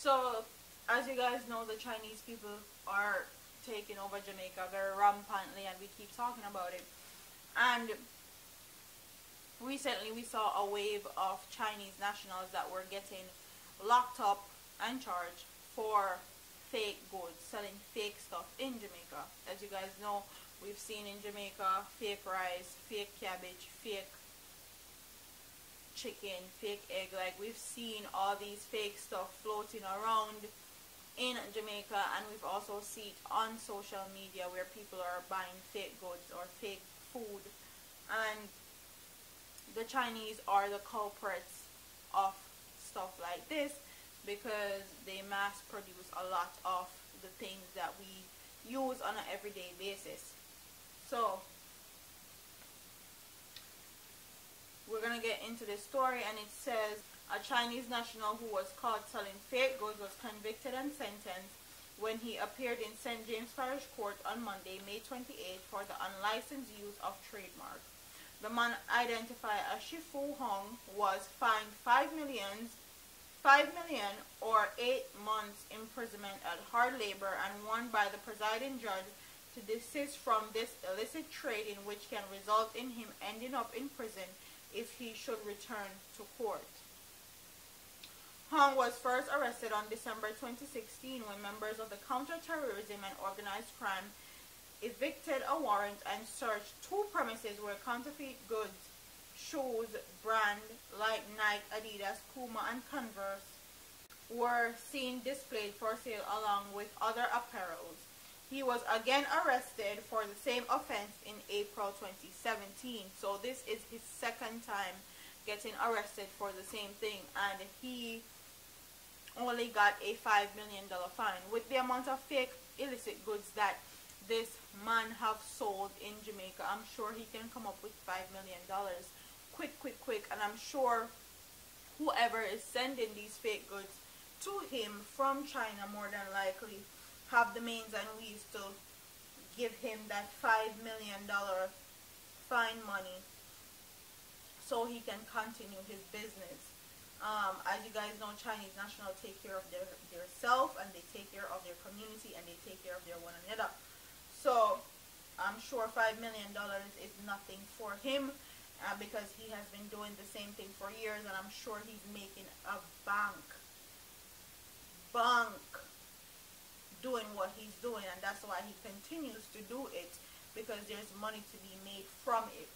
So, as you guys know, the Chinese people are taking over Jamaica very rampantly, and we keep talking about it. And recently, we saw a wave of Chinese nationals that were getting locked up and charged for fake goods, selling fake stuff in Jamaica. As you guys know, we've seen in Jamaica fake rice, fake cabbage, fake chicken, fake egg. Like, we've seen all these fake stuff floating around in Jamaica, and we've also seen on social media where people are buying fake goods or fake food. And the Chinese are the culprits of stuff like this because they mass produce a lot of the things that we use on an everyday basis. So we're gonna get into this story, and it says a Chinese national who was caught selling fake goods was convicted and sentenced when he appeared in St. James Parish Court on Monday, May 28, for the unlicensed use of trademarks. The man, identified as Shifu Hong, was fined $5 million or 8 months imprisonment at hard labor and warned by the presiding judge to desist from this illicit trade, in which can result in him ending up in prison if he should return to court. Hong was first arrested on December 2016 when members of the Counter-Terrorism and Organized Crime evicted a warrant and searched 2 premises where counterfeit goods, shoes, brand like Nike, Adidas, Puma, and Converse were seen displayed for sale along with other apparels. He was again arrested for the same offense in April 2017. So this is his second time getting arrested for the same thing, and he only got a $5 million fine. With the amount of fake illicit goods that this man have sold in Jamaica, I'm sure he can come up with $5 million quick, and I'm sure whoever is sending these fake goods to him from China more than likely have the means and ways to give him that $5 million fine money so he can continue his business. As you guys know, Chinese nationals take care of their self, and they take care of their community, and they take care of their one another. So I'm sure $5 million is nothing for him, because he has been doing the same thing for years, and I'm sure he's making a bank doing what he's doing, and that's why he continues to do it, because there's money to be made from it.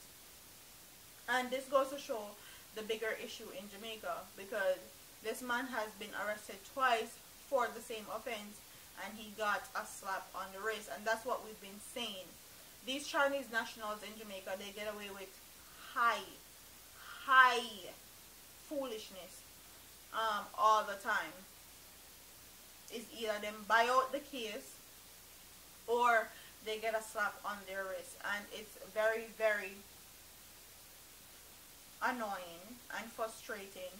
And this goes to show the bigger issue in Jamaica, because this man has been arrested twice for the same offense, and he got a slap on the wrist. And that's what we've been saying. These Chinese nationals in Jamaica, they get away with high foolishness all the time. It's either them buy out the case or they get a slap on their wrist, and it's very, very annoying and frustrating,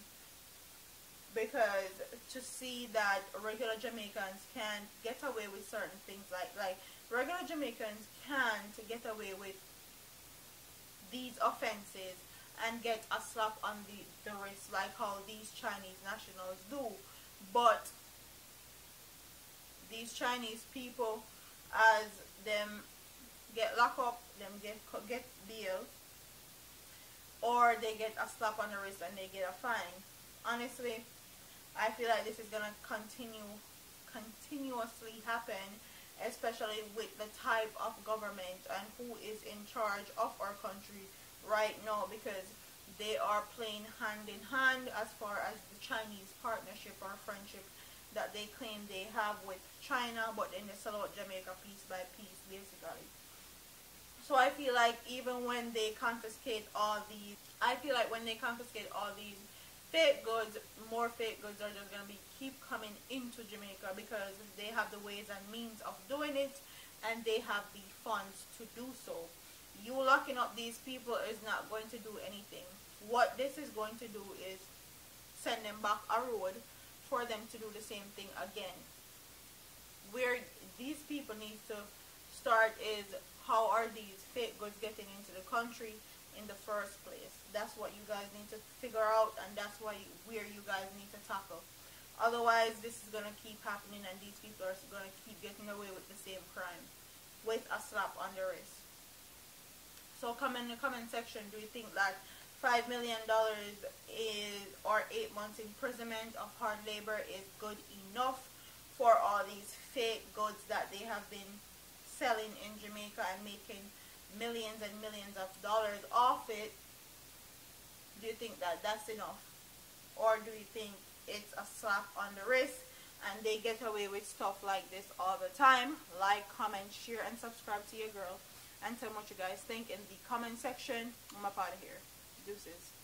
because to see that regular Jamaicans can get away with certain things, like regular Jamaicans can't get away with these offenses and get a slap on the wrist like how these Chinese nationals do. But these Chinese people, as them get locked up, them get bail, or they get a slap on the wrist and they get a fine. Honestly, I feel like this is gonna continuously happen, especially with the type of government and who is in charge of our country right now, because they are playing hand in hand as far as the Chinese partnership or friendship that they claim they have with China, but then they sell out Jamaica piece by piece, basically. So I feel like even when they confiscate all these, fake goods, more fake goods are just going to keep coming into Jamaica, because they have the ways and means of doing it, and they have the funds to do so. You locking up these people is not going to do anything. What this is going to do is send them back a road for them to do the same thing again. Where these people need to start is, how are these fake goods getting into the country in the first place? That's what you guys need to figure out, and that's where you guys need to tackle. Otherwise, this is going to keep happening and these people are going to keep getting away with the same crime with a slap on the wrist. So comment in the comment section, do you think that $5 million is, or 8 months imprisonment of hard labor is good enough for all these fake goods that they have been selling in Jamaica and making millions and millions of dollars off it? Do you think that that's enough? Or do you think it's a slap on the wrist and they get away with stuff like this all the time? Like, comment, share, and subscribe to your girl. And tell me what you guys think in the comment section. I'm up out of here. Deuces.